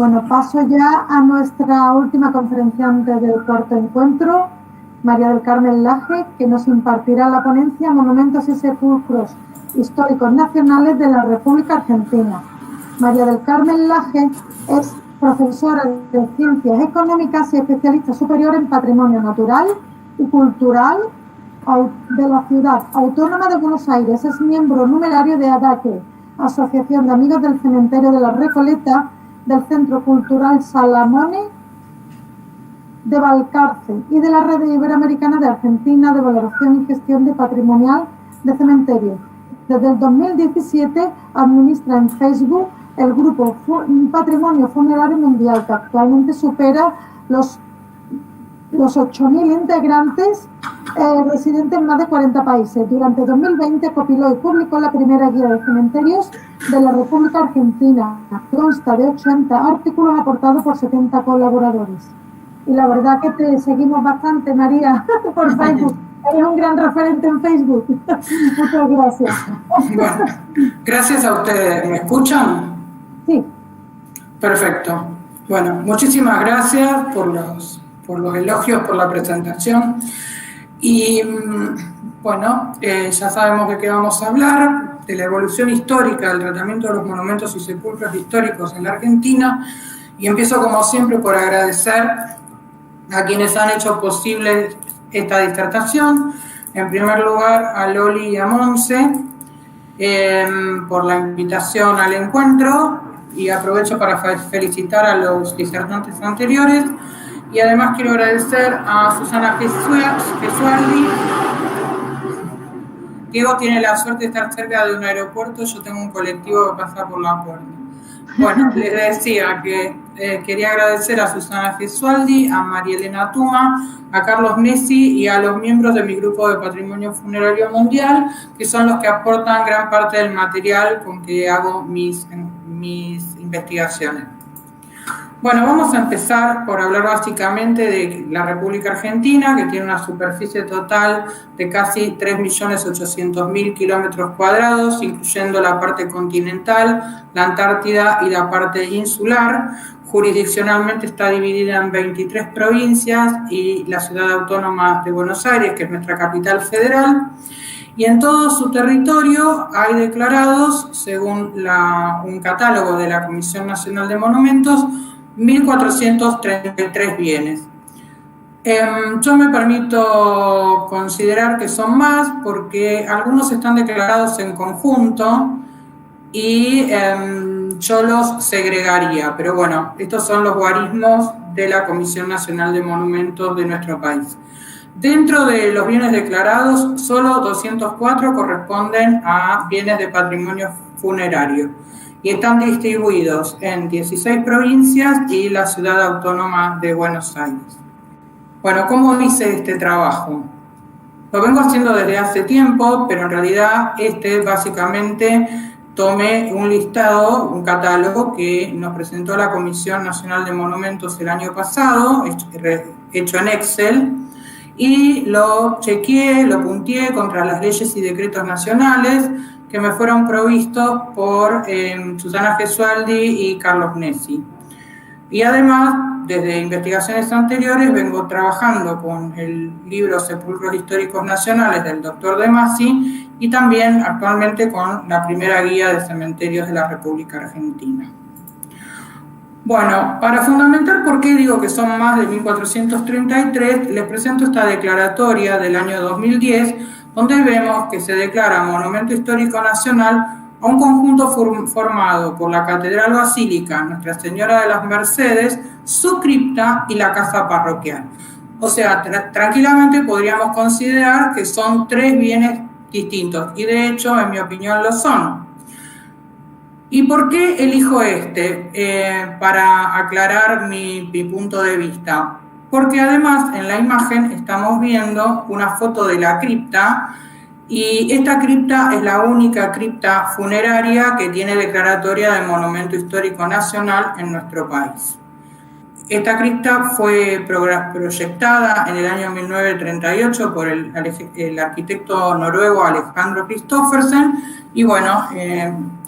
Bueno, paso ya a nuestra última conferenciante del cuarto encuentro, María del Carmen Laje, que nos impartirá la ponencia Monumentos y Sepulcros Históricos Nacionales de la República Argentina. María del Carmen Laje es profesora de Ciencias Económicas y especialista superior en Patrimonio Natural y Cultural de la Ciudad Autónoma de Buenos Aires. Es miembro numerario de ADACE, Asociación de Amigos del Cementerio de la Recoleta, del Centro Cultural Salamone de Balcarce y de la Red Iberoamericana de Argentina de Valoración y Gestión de Patrimonial de Cementerios. Desde el 2017 administra en Facebook el grupo Patrimonio Funerario Mundial, que actualmente supera los 8.000 integrantes residentes en más de 40 países. Durante 2020 compiló y publicó la primera guía de cementerios de la República Argentina. Consta de 80 artículos aportados por 70 colaboradores. Y la verdad que te seguimos bastante, María, por Facebook. Eres un gran referente en Facebook. Muchas gracias. Bueno, gracias a ustedes. ¿Me escuchan? Sí. Perfecto. Bueno, muchísimas gracias por los elogios, por la presentación. Y bueno, ya sabemos de qué vamos a hablar, de la evolución histórica del tratamiento de los monumentos y sepulcros históricos en la Argentina. Y empiezo, como siempre, por agradecer a quienes han hecho posible esta disertación. En primer lugar, a Loli y a Monse por la invitación al encuentro, y aprovecho para felicitar a los disertantes anteriores. Y además quiero agradecer a Susana Gesualdi. Diego tiene la suerte de estar cerca de un aeropuerto, yo tengo un colectivo que pasa por la puerta. Bueno, les decía que quería agradecer a Susana Gesualdi, a María Elena Tuma, a Carlos Messi y a los miembros de mi grupo de Patrimonio Funerario Mundial, que son los que aportan gran parte del material con que hago mis investigaciones. Bueno, vamos a empezar por hablar básicamente de la República Argentina, que tiene una superficie total de casi 3.800.000 kilómetros cuadrados, incluyendo la parte continental, la Antártida y la parte insular. Jurisdiccionalmente está dividida en 23 provincias y la Ciudad Autónoma de Buenos Aires, que es nuestra capital federal. Y en todo su territorio hay declarados, según un catálogo de la Comisión Nacional de Monumentos, 1.433 bienes. Yo me permito considerar que son más porque algunos están declarados en conjunto y yo los segregaría, pero bueno, estos son los guarismos de la Comisión Nacional de Monumentos de nuestro país. Dentro de los bienes declarados, solo 204 corresponden a bienes de patrimonio funerario y están distribuidos en 16 provincias y la Ciudad Autónoma de Buenos Aires. Bueno, ¿cómo hice este trabajo? Lo vengo haciendo desde hace tiempo, pero en realidad básicamente tomé un listado, un catálogo que nos presentó la Comisión Nacional de Monumentos el año pasado, hecho en Excel, y lo chequeé, lo punteé contra las leyes y decretos nacionales que me fueron provistos por Susana Gesualdi y Carlos Messi. Y además, desde investigaciones anteriores, vengo trabajando con el libro Sepulcros Históricos Nacionales del Dr. De Masi y también actualmente con la primera guía de cementerios de la República Argentina. Bueno, para fundamentar por qué digo que son más de 1.433, les presento esta declaratoria del año 2010, donde vemos que se declara Monumento Histórico Nacional a un conjunto formado por la Catedral Basílica Nuestra Señora de las Mercedes, su cripta y la casa parroquial. O sea, tranquilamente podríamos considerar que son 3 bienes distintos, y de hecho, en mi opinión, lo son. ¿Y por qué elijo para aclarar mi punto de vista? Porque además en la imagen estamos viendo una foto de la cripta, y esta cripta es la única cripta funeraria que tiene declaratoria de Monumento Histórico Nacional en nuestro país. Esta cripta fue proyectada en el año 1938 por el arquitecto noruego Alejandro Kristoffersen, y bueno,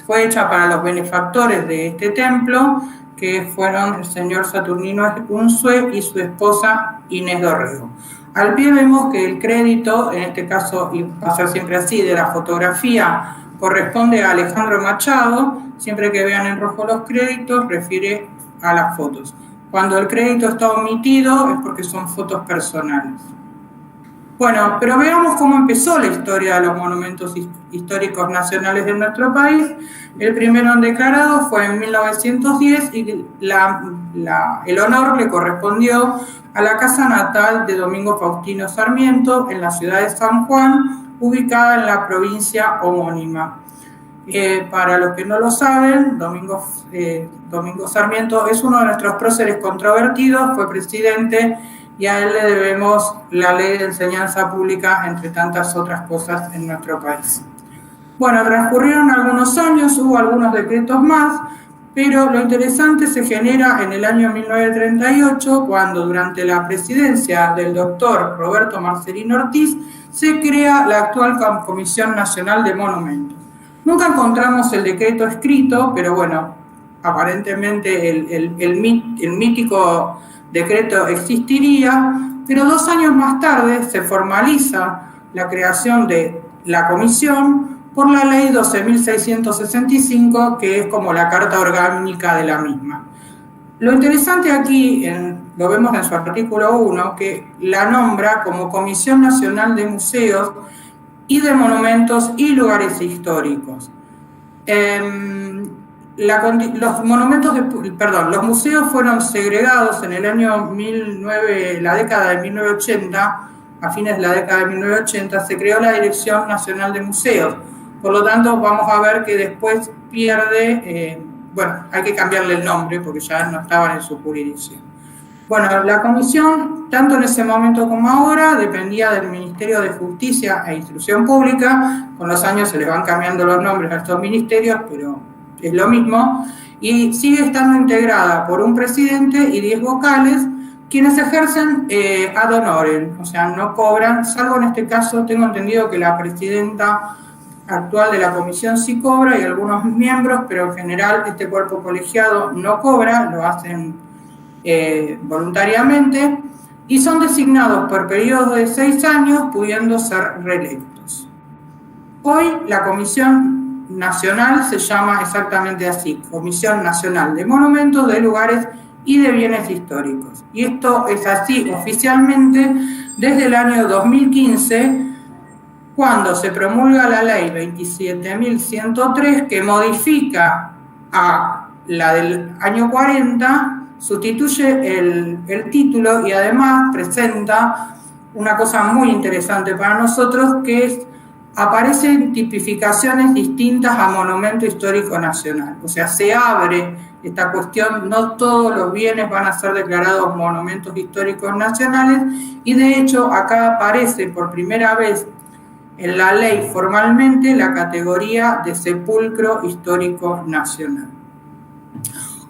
fue hecha para los benefactores de este templo, que fueron el señor Saturnino Unzue y su esposa Inés Dorrego. Al pie vemos que el crédito, en este caso, y va a ser siempre así, de la fotografía corresponde a Alejandro Machado. Siempre que vean en rojo los créditos, refiere a las fotos. Cuando el crédito está omitido es porque son fotos personales. Bueno, pero veamos cómo empezó la historia de los monumentos históricos nacionales de nuestro país. El primero en declarado fue en 1910 y el honor le correspondió a la casa natal de Domingo Faustino Sarmiento en la ciudad de San Juan, ubicada en la provincia homónima. Para los que no lo saben, Domingo Sarmiento es uno de nuestros próceres controvertidos, fue presidente y a él le debemos la ley de enseñanza pública, entre tantas otras cosas en nuestro país. Bueno, transcurrieron algunos años, hubo algunos decretos más, pero lo interesante se genera en el año 1938, cuando durante la presidencia del doctor Roberto Marcelino Ortiz se crea la actual Comisión Nacional de Monumentos. Nunca encontramos el decreto escrito, pero bueno, aparentemente el mítico decreto existiría, pero 2 años más tarde se formaliza la creación de la comisión por la ley 12.665, que es como la carta orgánica de la misma. Lo interesante aquí, lo vemos en su artículo 1, que la nombra como Comisión Nacional de Museos y de Monumentos y Lugares Históricos. Los museos fueron segregados en el año la década de 1980, a fines de la década de 1980, se creó la Dirección Nacional de Museos. Por lo tanto, vamos a ver que después pierde, hay que cambiarle el nombre porque ya no estaban en su jurisdicción. Bueno, la comisión, tanto en ese momento como ahora, dependía del Ministerio de Justicia e Instrucción Pública. Con los años se les van cambiando los nombres a estos ministerios, pero es lo mismo. Y sigue estando integrada por un presidente y 10 vocales, quienes ejercen ad honorem, o sea, no cobran, salvo en este caso, tengo entendido que la presidenta actual de la comisión sí cobra y algunos miembros, pero en general este cuerpo colegiado no cobra, lo hacen voluntariamente, y son designados por periodos de 6 años, pudiendo ser reelectos. Hoy la Comisión Nacional se llama exactamente así, Comisión Nacional de Monumentos, de Lugares y de Bienes Históricos. Y esto es así oficialmente desde el año 2015, cuando se promulga la ley 27.103, que modifica a la del año 40, sustituye el título y además presenta una cosa muy interesante para nosotros, que es aparecen tipificaciones distintas a Monumento Histórico Nacional. O sea, se abre esta cuestión, no todos los bienes van a ser declarados monumentos históricos nacionales, y de hecho acá aparece por primera vez en la ley formalmente la categoría de sepulcro histórico nacional.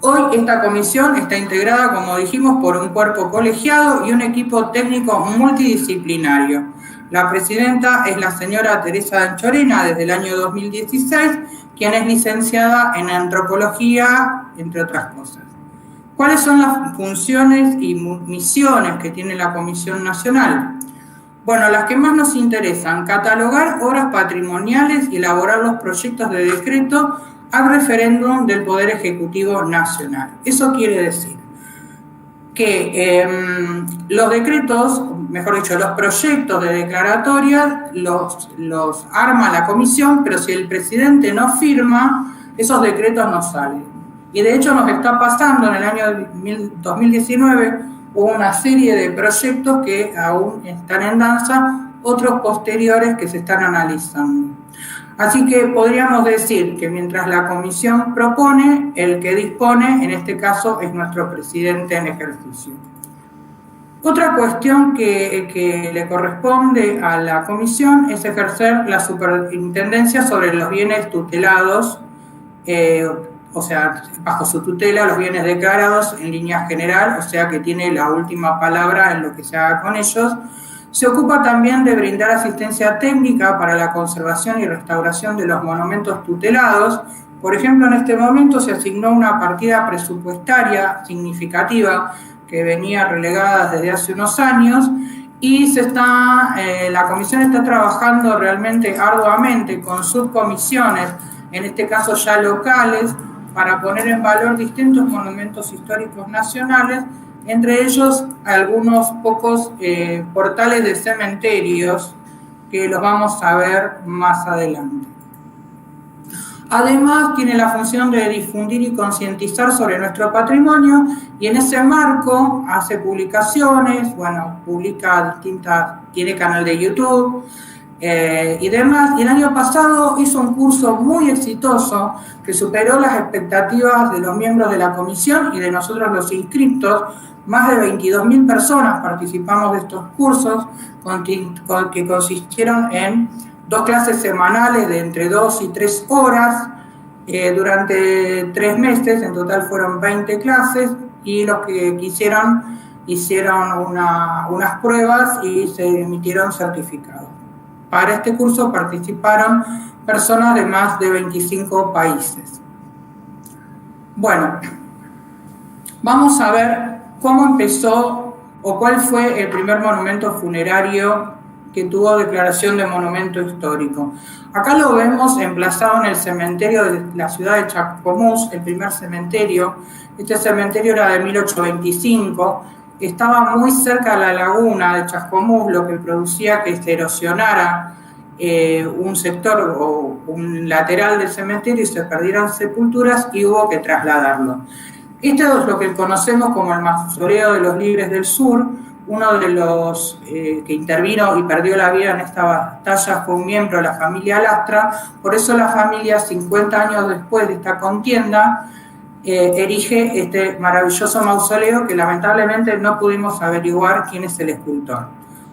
Hoy esta comisión está integrada, como dijimos, por un cuerpo colegiado y un equipo técnico multidisciplinario. La presidenta es la señora Teresa Anchorena desde el año 2016, quien es licenciada en antropología, entre otras cosas. ¿Cuáles son las funciones y misiones que tiene la Comisión Nacional? Bueno, las que más nos interesan: catalogar obras patrimoniales y elaborar los proyectos de decreto al referéndum del Poder Ejecutivo Nacional. Eso quiere decir que los decretos, mejor dicho, los proyectos de declaratoria los arma la comisión, pero si el presidente no firma, esos decretos no salen. Y de hecho nos está pasando en el año 2019, hubo una serie de proyectos que aún están en danza, otros posteriores que se están analizando. Así que podríamos decir que mientras la comisión propone, el que dispone, en este caso, es nuestro presidente en ejercicio. Otra cuestión que le corresponde a la comisión es ejercer la superintendencia sobre los bienes tutelados, o sea, bajo su tutela los bienes declarados en línea general, o sea que tiene la última palabra en lo que se haga con ellos. Se ocupa también de brindar asistencia técnica para la conservación y restauración de los monumentos tutelados, Por ejemplo, en este momento se asignó una partida presupuestaria significativa que venía relegada desde hace unos años y la comisión está trabajando realmente arduamente con subcomisiones, en este caso ya locales, para poner en valor distintos monumentos históricos nacionales, entre ellos algunos pocos portales de cementerios que los vamos a ver más adelante. Además, tiene la función de difundir y concientizar sobre nuestro patrimonio y en ese marco hace publicaciones, publica tiene canal de YouTube y demás. Y el año pasado hizo un curso muy exitoso que superó las expectativas de los miembros de la comisión y de nosotros los inscriptos. Más de 22.000 personas participamos de estos cursos que consistieron en 2 clases semanales de entre 2 y 3 horas durante 3 meses. En total fueron 20 clases y los que quisieron hicieron unas pruebas y se emitieron certificados. Para este curso participaron personas de más de 25 países. Bueno, vamos a ver cómo empezó o cuál fue el primer monumento funerario que tuvo declaración de monumento histórico. Acá lo vemos emplazado en el cementerio de la ciudad de Chascomús, el primer cementerio. Este cementerio era de 1825, estaba muy cerca de la laguna de Chascomús, lo que producía que se erosionara un sector o un lateral del cementerio y se perdieran sepulturas y hubo que trasladarlo. Esto es lo que conocemos como el Mausoleo de los Libres del Sur. Uno de los que intervino y perdió la vida en esta batalla fue un miembro de la familia Lastra. Por eso la familia, 50 años después de esta contienda, erige este maravilloso mausoleo que lamentablemente no pudimos averiguar quién es el escultor.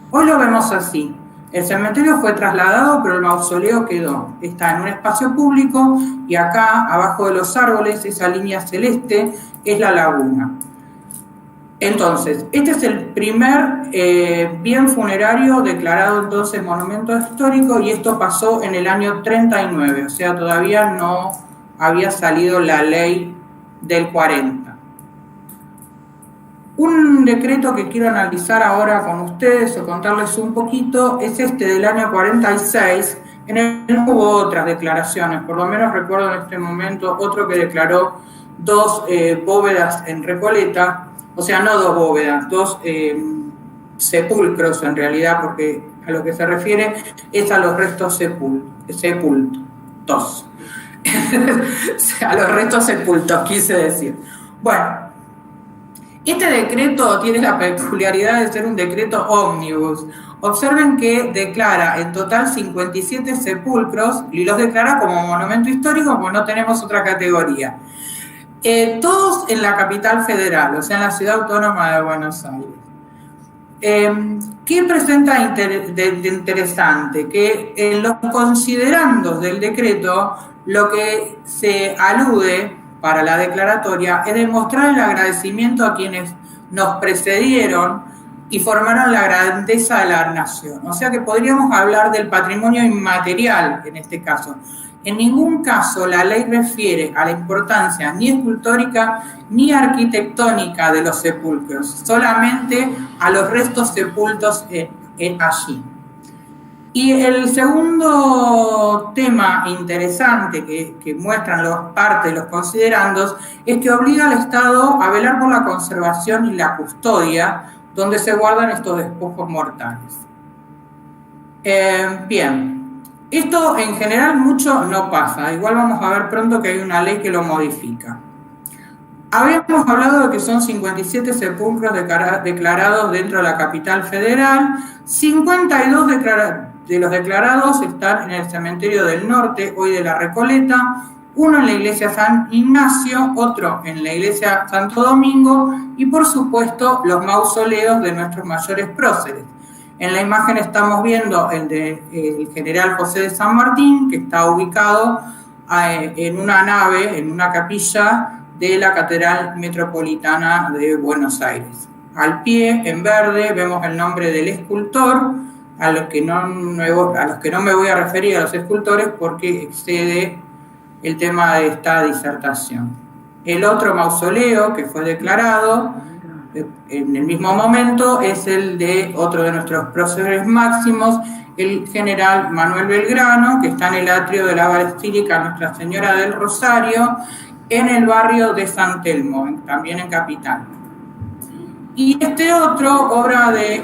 Hoy lo vemos así. El cementerio fue trasladado, pero el mausoleo quedó. Está en un espacio público y acá, abajo de los árboles, esa línea celeste, es la laguna. Entonces, este es el primer bien funerario declarado entonces monumento histórico y esto pasó en el año 39, o sea, todavía no había salido la ley del 40. Un decreto que quiero analizar ahora con ustedes o contarles un poquito es este del año 46. En él no hubo otras declaraciones, por lo menos recuerdo en este momento otro que declaró 2 bóvedas en Recoleta, o sea, no 2 bóvedas, 2 sepulcros en realidad, porque a lo que se refiere es a los restos sepultos. A los restos sepultos, quise decir. Bueno, este decreto tiene la peculiaridad de ser un decreto ómnibus. Observen que declara en total 57 sepulcros y los declara como monumento histórico porque no tenemos otra categoría. Todos en la capital federal, o sea, en la ciudad autónoma de Buenos Aires. ¿Qué presenta de interesante? Que en los considerandos del decreto lo que se alude para la declaratoria es demostrar el agradecimiento a quienes nos precedieron y formaron la grandeza de la nación. O sea que podríamos hablar del patrimonio inmaterial en este caso. En ningún caso la ley refiere a la importancia ni escultórica ni arquitectónica de los sepulcros, solamente a los restos sepultos allí. Y el segundo tema interesante que muestran parte de los considerandos es que obliga al Estado a velar por la conservación y la custodia donde se guardan estos despojos mortales. Bien, esto en general mucho no pasa, igual vamos a ver pronto que hay una ley que lo modifica. Habíamos hablado de que son 57 sepulcros declarados dentro de la capital federal, 52 de los declarados están en el cementerio del norte, hoy de la Recoleta, uno en la iglesia San Ignacio, otro en la iglesia Santo Domingo y por supuesto los mausoleos de nuestros mayores próceres. En la imagen estamos viendo el del general José de San Martín, que está ubicado en una nave, en una capilla de la Catedral Metropolitana de Buenos Aires. Al pie, en verde, vemos el nombre del escultor, a los que no me voy a referir a los escultores porque excede el tema de esta disertación. El otro mausoleo que fue declarado en el mismo momento es el de otro de nuestros próceres máximos, el general Manuel Belgrano, que está en el atrio de la Basílica Nuestra Señora del Rosario, en el barrio de San Telmo, también en Capital. Y este otro, obra de,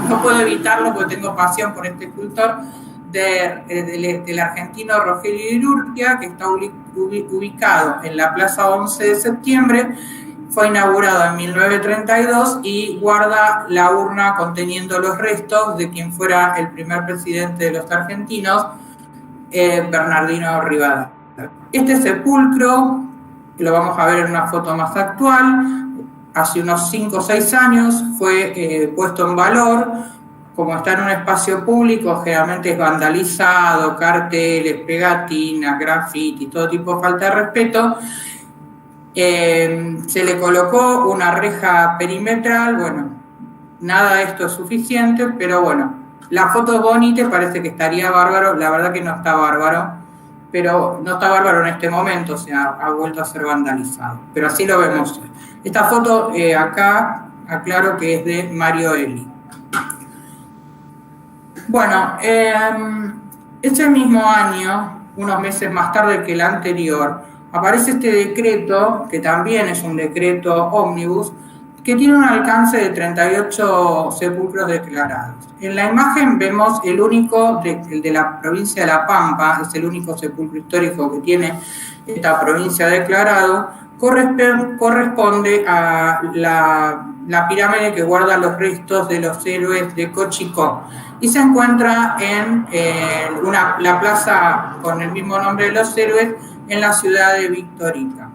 no puedo evitarlo porque tengo pasión por este escultor, del argentino Rogelio Irurtia, que está ubicado en la Plaza 11 de Septiembre, fue inaugurado en 1932 y guarda la urna conteniendo los restos de quien fuera el primer presidente de los argentinos, Bernardino Rivadavia. Este sepulcro, que lo vamos a ver en una foto más actual, hace unos 5 o 6 años fue puesto en valor. Como está en un espacio público, generalmente es vandalizado, carteles, pegatinas, graffiti, todo tipo de falta de respeto. Se le colocó una reja perimetral, bueno, nada de esto es suficiente, pero bueno, la foto bonita parece que estaría bárbaro, la verdad que no está bárbaro, pero no está bárbaro en este momento, o sea, ha vuelto a ser vandalizado, pero así lo vemos. Esta foto acá, aclaro que es de Mario Eli. Bueno, ese mismo año, unos meses más tarde que el anterior, aparece este decreto, que también es un decreto ómnibus, que tiene un alcance de 38 sepulcros declarados. En la imagen vemos el único, el de la provincia de La Pampa, es el único sepulcro histórico que tiene esta provincia declarado, corresponde a la pirámide que guarda los restos de los héroes de Cochicó, y se encuentra en la plaza con el mismo nombre de los héroes, en la ciudad de Victorica.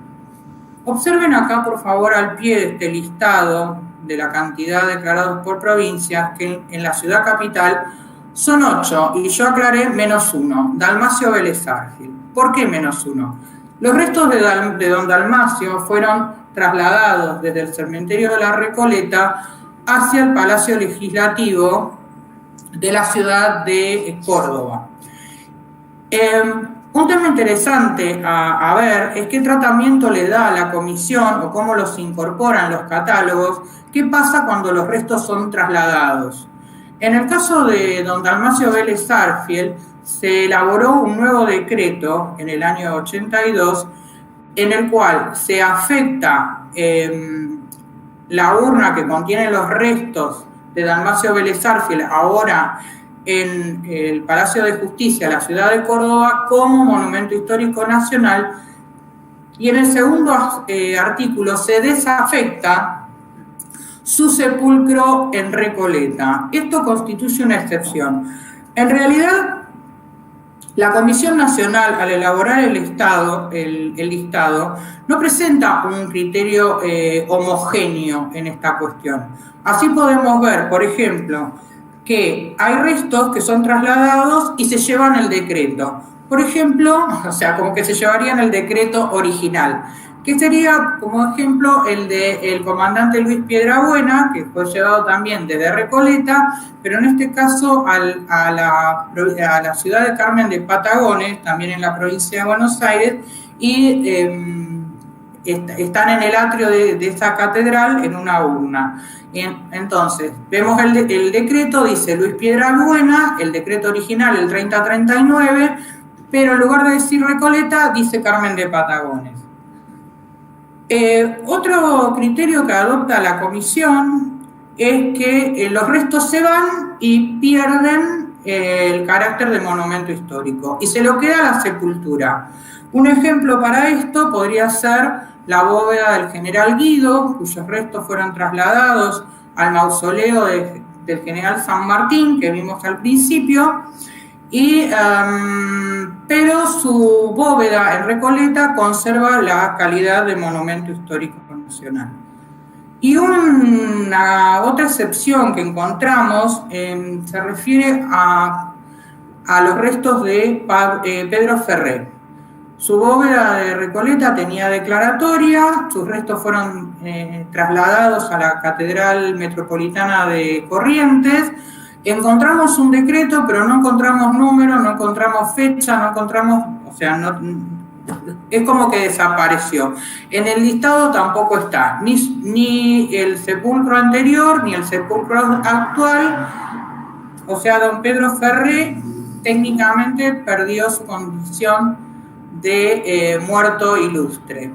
Observen acá, por favor, al pie de este listado de la cantidad declarados por provincias, que en la ciudad capital son 8, y yo aclaré -1, Dalmacio Vélez Arfiel. ¿Por qué -1? Los restos de don Dalmacio fueron trasladados desde el cementerio de la Recoleta hacia el Palacio Legislativo de la ciudad de Córdoba. Un tema interesante a ver es qué tratamiento le da a la comisión o cómo los incorporan los catálogos, qué pasa cuando los restos son trasladados. En el caso de don Dalmacio Vélez Arfiel, se elaboró un nuevo decreto en el año 82, en el cual se afecta la urna que contiene los restos de Dalmacio Vélez Arfiel, ahora en el Palacio de Justicia, la ciudad de Córdoba, como Monumento Histórico Nacional, y en el segundo artículo se desafecta su sepulcro en Recoleta. Esto constituye una excepción. En realidad, la Comisión Nacional, al elaborar el listado, no presenta un criterio homogéneo en esta cuestión. Así podemos ver, por ejemplo, que hay restos que son trasladados y se llevan el decreto. Por ejemplo, o sea, como que se llevarían el decreto original, que sería, como ejemplo, el del comandante Luis Piedrabuena, que fue llevado también desde Recoleta, pero en este caso a la ciudad de Carmen de Patagones, también en la provincia de Buenos Aires, y están en el atrio de esa catedral en una urna. Entonces, vemos el decreto, dice Luis Piedrabuena, el decreto original, el 3039, pero en lugar de decir Recoleta, dice Carmen de Patagones. Otro criterio que adopta la comisión es que los restos se van y pierden el carácter de monumento histórico y se lo queda la sepultura. Un ejemplo para esto podría ser la bóveda del general Guido, cuyos restos fueron trasladados al mausoleo del general San Martín, que vimos al principio, pero su bóveda en Recoleta conserva la calidad de monumento histórico nacional. Y otra excepción que encontramos se refiere a los restos de Pedro Ferrer. Su bóveda de Recoleta tenía declaratoria, sus restos fueron trasladados a la Catedral Metropolitana de Corrientes, encontramos un decreto, pero no encontramos número, no encontramos fecha, no encontramos, o sea, es como que desapareció. En el listado tampoco está ni el sepulcro anterior, ni el sepulcro actual. O sea, don Pedro Ferré técnicamente perdió su condición de muerto ilustre.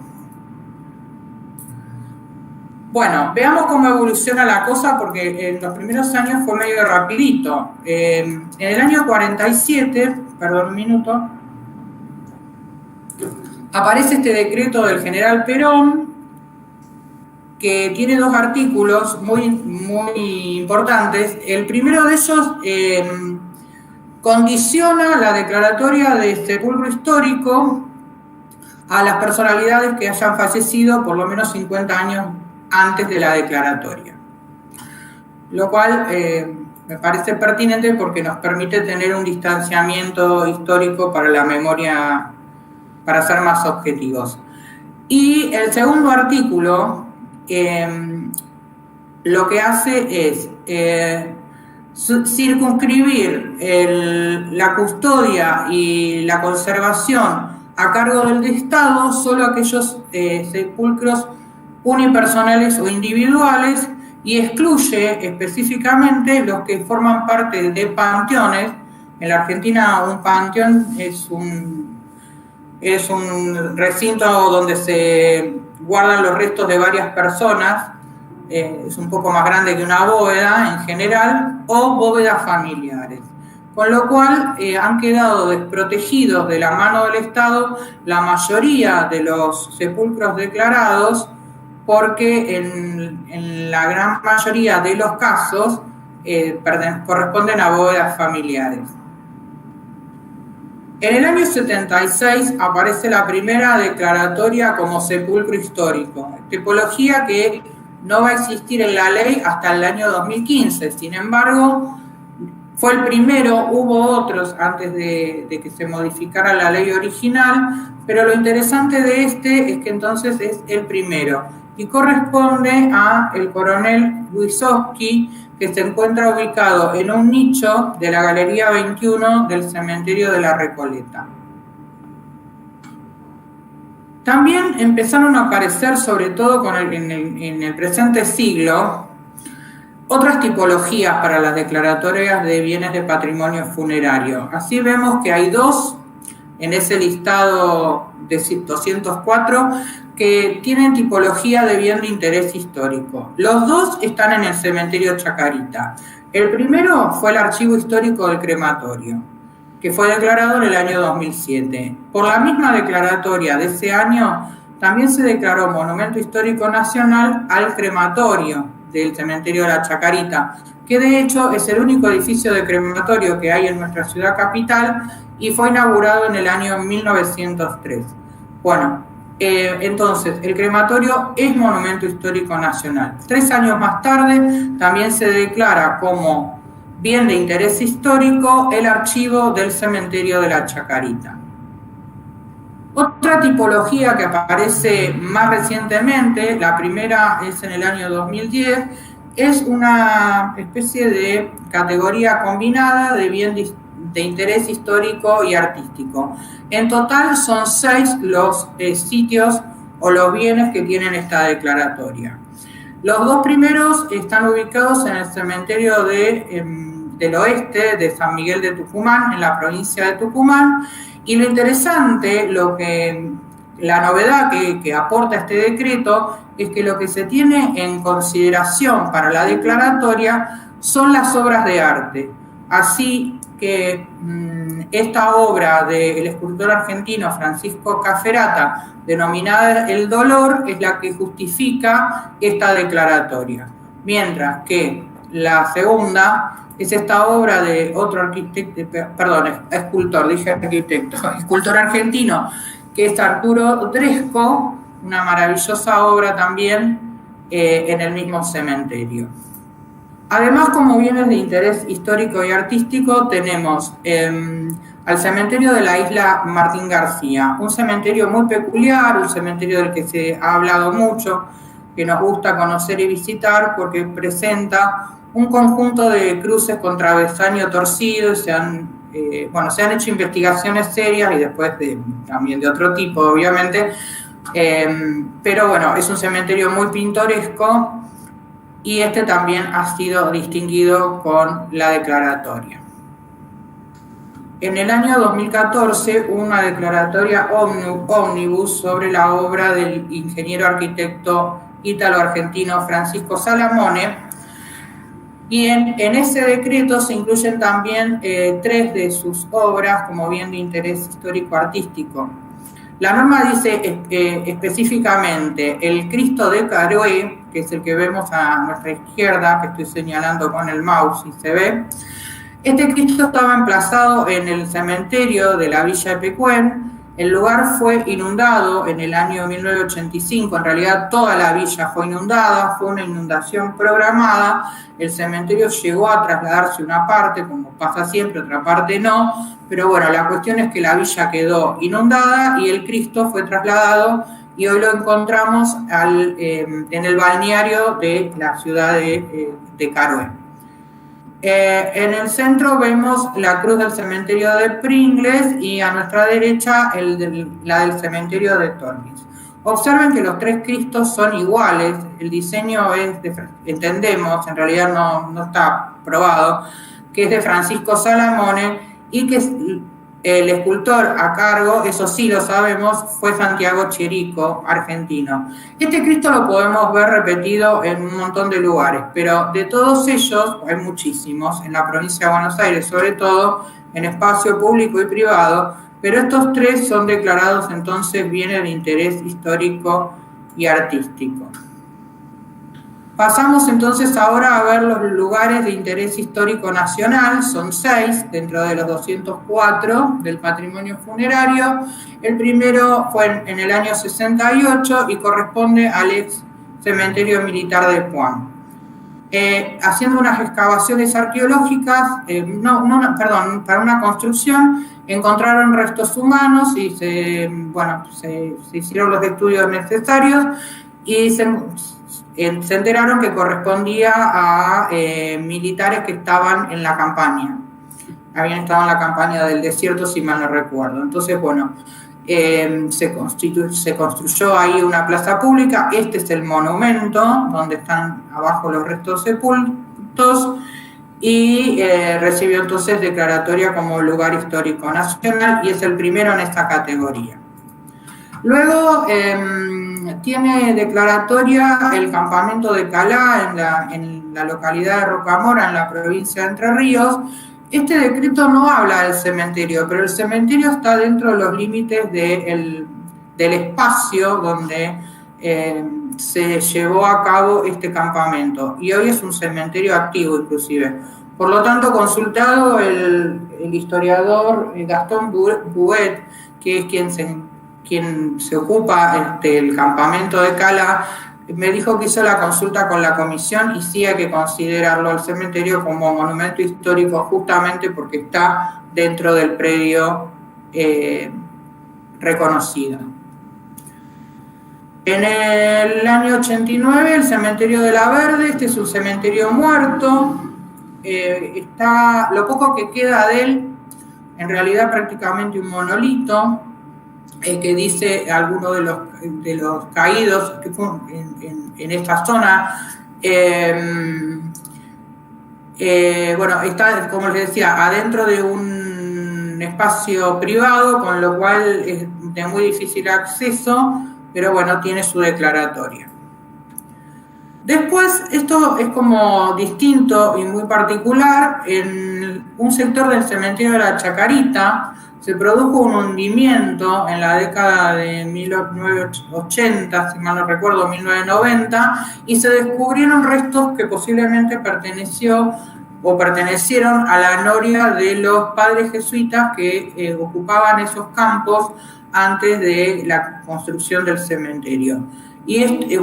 Bueno, veamos cómo evoluciona la cosa, porque en los primeros años fue medio rapidito. En el año 47, perdón un minuto, aparece este decreto del general Perón, que tiene 2 artículos muy importantes. El primero de ellos condiciona la declaratoria de sepulcro histórico a las personalidades que hayan fallecido por lo menos 50 años antes de la declaratoria. Lo cual me parece pertinente porque nos permite tener un distanciamiento histórico para la memoria, para ser más objetivos. Y el segundo artículo lo que hace es circunscribir la custodia y la conservación a cargo del Estado solo aquellos sepulcros unipersonales o individuales, y excluye específicamente los que forman parte de panteones. En la Argentina un panteón es un recinto donde se guardan los restos de varias personas, es un poco más grande que una bóveda en general, o bóvedas familiares. Con lo cual han quedado desprotegidos de la mano del Estado la mayoría de los sepulcros declarados, porque en la gran mayoría de los casos corresponden a bóvedas familiares. En el año 76 aparece la primera declaratoria como sepulcro histórico, tipología que no va a existir en la ley hasta el año 2015. Sin embargo, fue el primero, hubo otros antes de que se modificara la ley original, pero lo interesante de este es que entonces es el primero y corresponde a el coronel Wisowski, que se encuentra ubicado en un nicho de la Galería 21 del Cementerio de la Recoleta. También empezaron a aparecer, sobre todo en el presente siglo, otras tipologías para las declaratorias de bienes de patrimonio funerario. Así vemos que hay 2 en ese listado de 204 que tienen tipología de bien de interés histórico. Los 2 están en el cementerio Chacarita. El primero fue el Archivo Histórico del Crematorio, que fue declarado en el año 2007. Por la misma declaratoria de ese año, también se declaró Monumento Histórico Nacional al crematorio del cementerio de la Chacarita, que de hecho es el único edificio de crematorio que hay en nuestra ciudad capital y fue inaugurado en el año 1903. Bueno, entonces el crematorio es Monumento Histórico Nacional. 3 años más tarde también se declara como bien de interés histórico el archivo del cementerio de la Chacarita. Otra tipología que aparece más recientemente, la primera es en el año 2010, es una especie de categoría combinada de bien de interés histórico y artístico. En total son 6 los sitios o los bienes que tienen esta declaratoria. Los 2 primeros están ubicados en el cementerio del oeste de San Miguel de Tucumán, en la provincia de Tucumán, y lo interesante, la novedad que aporta este decreto es que lo que se tiene en consideración para la declaratoria son las obras de arte. Así que esta obra del escultor argentino Francisco Caferata, denominada El Dolor, es la que justifica esta declaratoria. Mientras que la segunda es esta obra de otro escultor argentino, que es Arturo Dresco, una maravillosa obra también en el mismo cementerio. Además, como bienes de interés histórico y artístico, tenemos al cementerio de la isla Martín García, un cementerio muy peculiar, un cementerio del que se ha hablado mucho, que nos gusta conocer y visitar porque presenta un conjunto de cruces con travesaño torcido y se han hecho investigaciones serias y después también de otro tipo, obviamente, pero bueno, es un cementerio muy pintoresco y este también ha sido distinguido con la declaratoria. En el año 2014 hubo una declaratoria ómnibus sobre la obra del ingeniero arquitecto ítalo-argentino Francisco Salamone, y en ese decreto se incluyen también 3 de sus obras como bien de interés histórico-artístico. La norma dice específicamente el Cristo de Caroé, que es el que vemos a nuestra izquierda, que estoy señalando con el mouse y se ve. Este Cristo estaba emplazado en el cementerio de la Villa de Pecuén. El lugar fue inundado en el año 1985, en realidad toda la villa fue inundada, fue una inundación programada, el cementerio llegó a trasladarse una parte, como pasa siempre, otra parte no, pero bueno, la cuestión es que la villa quedó inundada y el Cristo fue trasladado y hoy lo encontramos en el balneario de la ciudad de Caroé. En el centro vemos la cruz del cementerio de Pringles y a nuestra derecha la del cementerio de Tormes. Observen que los 3 Cristos son iguales, el diseño entendemos, en realidad no está probado, que es de Francisco Salamone y que el escultor a cargo, eso sí lo sabemos, fue Santiago Chirico, argentino. Este Cristo lo podemos ver repetido en un montón de lugares, pero de todos ellos, hay muchísimos, en la provincia de Buenos Aires, sobre todo en espacio público y privado, pero estos 3 son declarados entonces bienes de interés histórico y artístico. Pasamos entonces ahora a ver los lugares de interés histórico nacional, son 6 dentro de los 204 del patrimonio funerario. El primero fue en el año 68 y corresponde al ex cementerio militar de Puan. Haciendo unas excavaciones arqueológicas, para una construcción, encontraron restos humanos y se hicieron los estudios necesarios y se enteraron que correspondía a militares que estaban en la campaña. Habían estado en la campaña del desierto, si mal no recuerdo. Entonces, se construyó ahí una plaza pública. Este es el monumento, donde están abajo los restos sepultos, y recibió entonces declaratoria como lugar histórico nacional, y es el primero en esta categoría. Luego, tiene declaratoria el campamento de Calá en la localidad de Rocamora, en la provincia de Entre Ríos. Este decreto no habla del cementerio, pero el cementerio está dentro de los límites del espacio donde se llevó a cabo este campamento. Y hoy es un cementerio activo, inclusive. Por lo tanto, consultado el historiador Gastón Bouet, que es quien se ocupa del campamento de Cala, me dijo que hizo la consulta con la comisión y sí hay que considerarlo al cementerio como monumento histórico justamente porque está dentro del predio reconocido. En el año 89 el cementerio de La Verde, este es un cementerio muerto, lo poco que queda de él, en realidad prácticamente un monolito, que dice algunos de los caídos que fue en esta zona. Está, como les decía, adentro de un espacio privado, con lo cual es de muy difícil acceso, pero bueno, tiene su declaratoria. Después, esto es como distinto y muy particular. En un sector del cementerio de la Chacarita se produjo un hundimiento en la década de 1980, si mal no recuerdo, 1990, y se descubrieron restos que posiblemente pertenecieron a la noria de los padres jesuitas que ocupaban esos campos antes de la construcción del cementerio. Y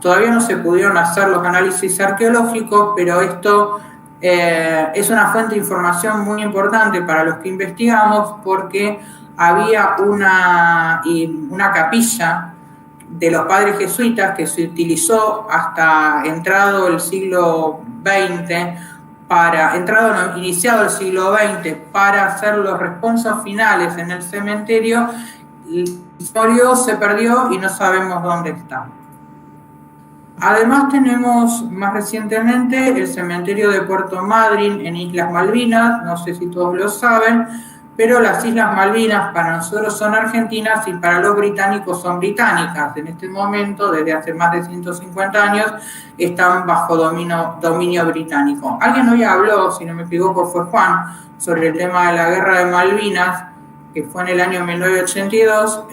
todavía no se pudieron hacer los análisis arqueológicos, pero esto es una fuente de información muy importante para los que investigamos porque había una capilla de los padres jesuitas que se utilizó hasta entrado el siglo XX, iniciado el siglo XX, para hacer los responsos finales en el cementerio, se perdió y no sabemos dónde está. Además tenemos más recientemente el cementerio de Puerto Madryn en Islas Malvinas, no sé si todos lo saben, pero las Islas Malvinas para nosotros son argentinas y para los británicos son británicas. En este momento, desde hace más de 150 años, están bajo dominio británico. Alguien hoy habló, si no me equivoco fue Juan, sobre el tema de la Guerra de Malvinas, que fue en el año 1982.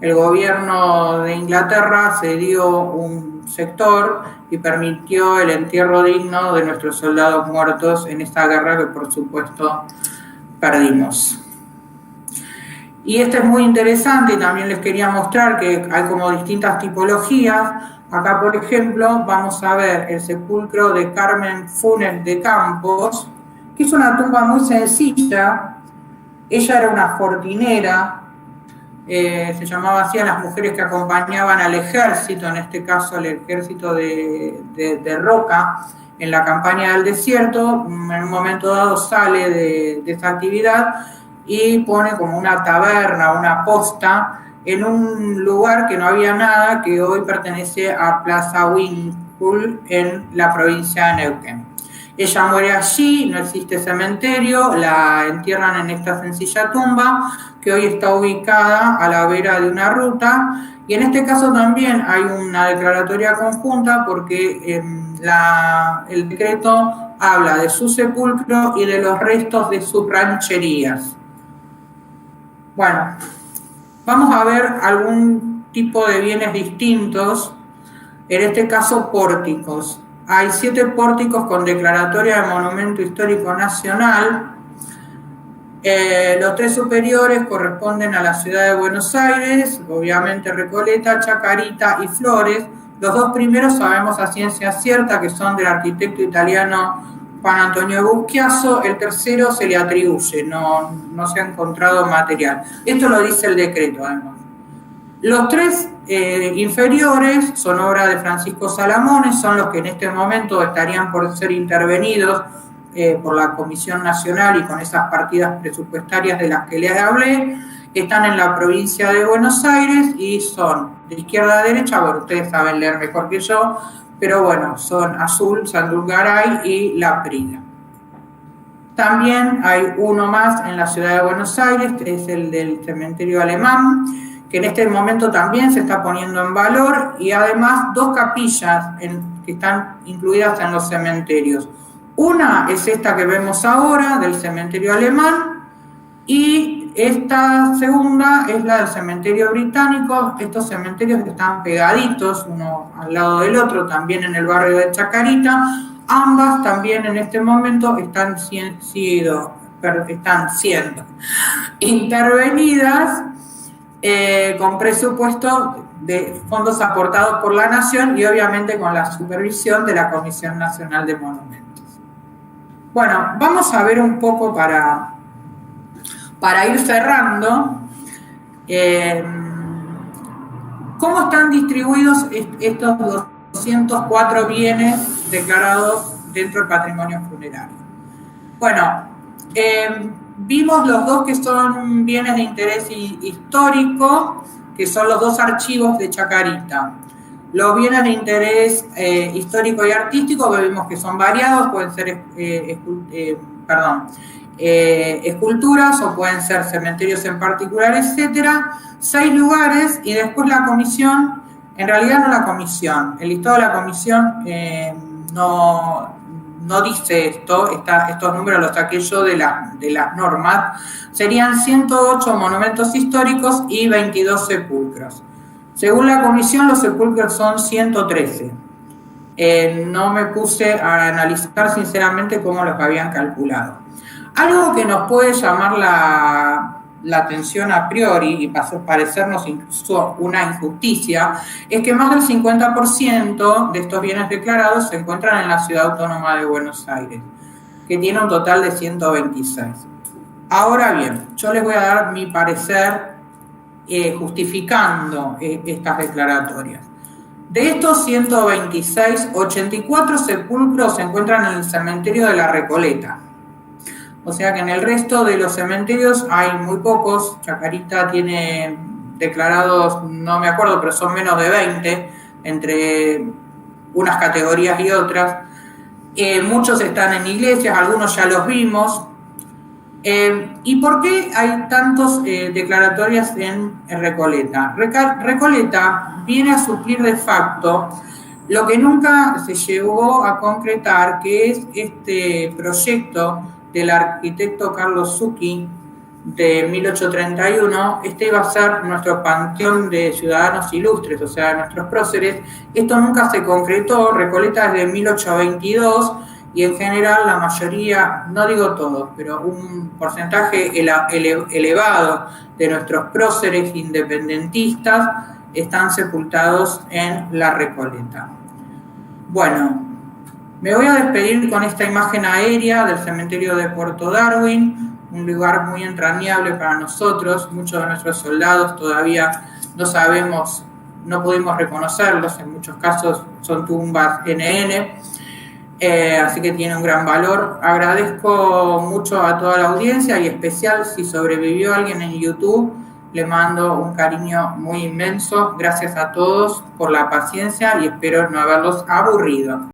El gobierno de Inglaterra cedió un sector y permitió el entierro digno de nuestros soldados muertos en esta guerra que, por supuesto, perdimos. Y esto es muy interesante y también les quería mostrar que hay como distintas tipologías. Acá, por ejemplo, vamos a ver el sepulcro de Carmen Funes de Campos, que es una tumba muy sencilla. Ella era una fortinera, se llamaba así a las mujeres que acompañaban al ejército, en este caso al ejército de Roca, en la campaña del desierto. En un momento dado sale de esa actividad y pone como una taberna, una posta, en un lugar que no había nada, que hoy pertenece a Plaza Winkle en la provincia de Neuquén. Ella muere allí, no existe cementerio, la entierran en esta sencilla tumba que hoy está ubicada a la vera de una ruta, y en este caso también hay una declaratoria conjunta porque el decreto habla de su sepulcro y de los restos de sus rancherías. Bueno, vamos a ver algún tipo de bienes distintos, en este caso pórticos. Hay 7 pórticos con declaratoria de Monumento Histórico Nacional. Los 3 superiores corresponden a la ciudad de Buenos Aires, obviamente Recoleta, Chacarita y Flores. Los 2 primeros sabemos a ciencia cierta que son del arquitecto italiano Juan Antonio Buschiazzo. El tercero se le atribuye, no se ha encontrado material. Esto lo dice el decreto, además. Los 3 inferiores son obra de Francisco Salamones, son los que en este momento estarían por ser intervenidos por la Comisión Nacional y con esas partidas presupuestarias de las que les hablé. Están en la provincia de Buenos Aires y son de izquierda a derecha. Bueno, ustedes saben leer mejor que yo, pero bueno, son Azul, Sandulgaray y Laprida. También hay uno más en la ciudad de Buenos Aires, que es el del cementerio alemán, que en este momento también se está poniendo en valor, y además 2 capillas que están incluidas en los cementerios. Una es esta que vemos ahora, del cementerio alemán, y esta segunda es la del cementerio británico. Estos cementerios están pegaditos, uno al lado del otro, también en el barrio de Chacarita. Ambas también en este momento están siendo intervenidas con presupuesto de fondos aportados por la Nación y obviamente con la supervisión de la Comisión Nacional de Monumentos. Bueno, vamos a ver un poco para ir cerrando cómo están distribuidos estos 204 bienes declarados dentro del patrimonio funerario. Bueno, vimos los 2 que son bienes de interés histórico, que son los 2 archivos de Chacarita. Los bienes de interés histórico y artístico, que vimos que son variados, pueden ser esculturas o pueden ser cementerios en particular, etcétera. 6 lugares, y después la comisión, en realidad no la comisión, el listado de la comisión no dice esto, estos números los saqué yo de las normas. Serían 108 monumentos históricos y 22 sepulcros. Según la comisión, los sepulcros son 113. No me puse a analizar sinceramente cómo los habían calculado. Algo que nos puede llamar la atención a priori y parecernos incluso una injusticia es que más del 50% de estos bienes declarados se encuentran en la Ciudad Autónoma de Buenos Aires, que tiene un total de 126. Ahora bien, yo les voy a dar mi parecer justificando estas declaratorias. De estos 126, 84 sepulcros se encuentran en el cementerio de La Recoleta. O sea que en el resto de los cementerios hay muy pocos. Chacarita tiene declarados, no me acuerdo, pero son menos de 20, entre unas categorías y otras. Muchos están en iglesias, algunos ya los vimos. ¿Y por qué hay tantos declaratorias en Recoleta? Recoleta viene a suplir de facto lo que nunca se llegó a concretar, que es este proyecto del arquitecto Carlos Zucchi de 1831. Este iba a ser nuestro panteón de ciudadanos ilustres, o sea, nuestros próceres. Esto nunca se concretó. Recoleta es de 1822 y en general la mayoría, no digo todos, pero un porcentaje elevado de nuestros próceres independentistas están sepultados en La Recoleta. Bueno, me voy a despedir con esta imagen aérea del cementerio de Puerto Darwin, un lugar muy entrañable para nosotros. Muchos de nuestros soldados todavía no sabemos, no pudimos reconocerlos, en muchos casos son tumbas NN, así que tiene un gran valor. Agradezco mucho a toda la audiencia y especial si sobrevivió alguien en YouTube, le mando un cariño muy inmenso. Gracias a todos por la paciencia y espero no haberlos aburrido.